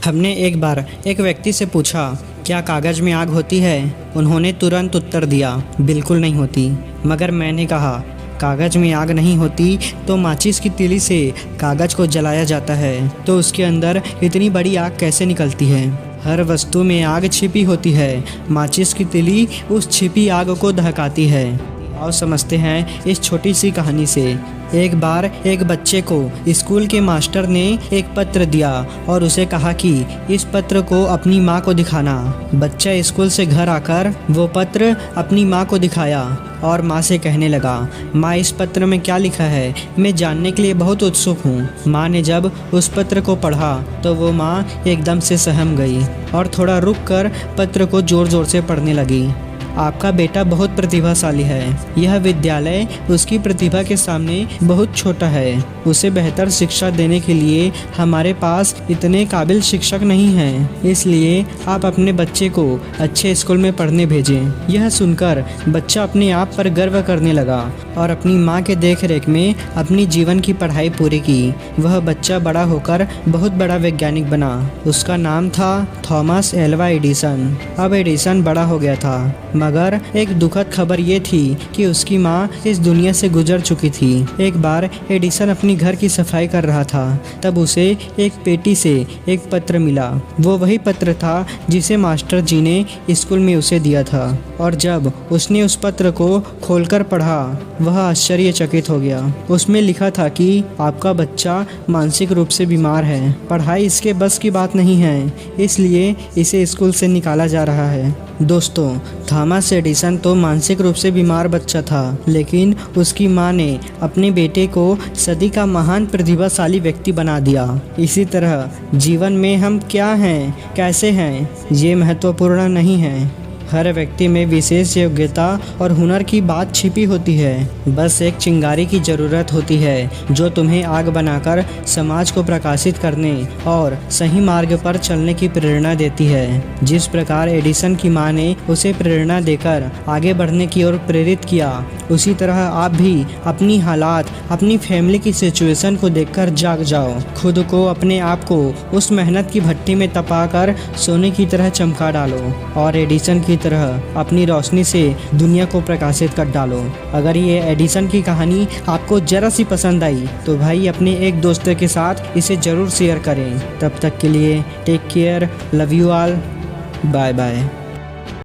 हमने एक बार एक व्यक्ति से पूछा, क्या कागज़ में आग होती है? उन्होंने तुरंत उत्तर दिया, बिल्कुल नहीं होती। मगर मैंने कहा, कागज़ में आग नहीं होती तो माचिस की तीली से कागज़ को जलाया जाता है, तो उसके अंदर इतनी बड़ी आग कैसे निकलती है? हर वस्तु में आग छिपी होती है। माचिस की तीली उस छिपी आग को दहकाती है। और समझते हैं इस छोटी सी कहानी से। एक बार एक बच्चे को स्कूल के मास्टर ने एक पत्र दिया और उसे कहा कि इस पत्र को अपनी माँ को दिखाना। बच्चा स्कूल से घर आकर वो पत्र अपनी माँ को दिखाया और माँ से कहने लगा, माँ इस पत्र में क्या लिखा है, मैं जानने के लिए बहुत उत्सुक हूँ। माँ ने जब उस पत्र को पढ़ा तो वो माँ एकदम से सहम गई और थोड़ा रुक कर पत्र को ज़ोर ज़ोर से पढ़ने लगी। आपका बेटा बहुत प्रतिभाशाली है। यह विद्यालय उसकी प्रतिभा के सामने बहुत छोटा है। उसे बेहतर शिक्षा देने के लिए हमारे पास इतने काबिल शिक्षक नहीं हैं। इसलिए आप अपने बच्चे को अच्छे स्कूल में पढ़ने भेजें। यह सुनकर बच्चा अपने आप पर गर्व करने लगा और अपनी माँ के देखरेख में अपनी जीवन की पढ़ाई पूरी की। वह बच्चा बड़ा होकर बहुत बड़ा वैज्ञानिक बना। उसका नाम था थॉमस एल्वा एडिसन। अब एडिसन बड़ा हो गया था, मगर एक दुखद खबर ये थी कि उसकी माँ इस दुनिया से गुजर चुकी थी। एक बार एडिसन अपनी घर की सफाई कर रहा था, तब उसे एक पेटी से एक पत्र मिला। वो वही पत्र था जिसे मास्टर जी ने स्कूल में उसे दिया था। और जब उसने उस पत्र को खोलकर पढ़ा, वह आश्चर्यचकित हो गया। उसमें लिखा था कि आपका बच्चा मानसिक रूप से बीमार है, पढ़ाई इसके बस की बात नहीं है, इसलिए इसे स्कूल से निकाला जा रहा है। दोस्तों, थॉमस एडिसन तो मानसिक रूप से बीमार बच्चा था, लेकिन उसकी माँ ने अपने बेटे को सदी का महान प्रतिभाशाली व्यक्ति बना दिया। इसी तरह जीवन में हम क्या हैं, कैसे हैं, ये महत्वपूर्ण नहीं है। हर व्यक्ति में विशेष योग्यता और हुनर की बात छिपी होती है। बस एक चिंगारी की ज़रूरत होती है जो तुम्हें आग बनाकर समाज को प्रकाशित करने और सही मार्ग पर चलने की प्रेरणा देती है। जिस प्रकार एडिसन की माँ ने उसे प्रेरणा देकर आगे बढ़ने की ओर प्रेरित किया, उसी तरह आप भी अपनी हालात, अपनी फैमिली की सिचुएशन को देखकर जाग जाओ। खुद को, अपने आप को उस मेहनत की भट्टी में तपाकर सोने की तरह चमका डालो और एडिसन की तरह अपनी रोशनी से दुनिया को प्रकाशित कर डालो। अगर ये एडिसन की कहानी आपको जरा सी पसंद आई तो भाई अपने एक दोस्त के साथ इसे ज़रूर शेयर करें। तब तक के लिए take care, love you all, bye bye.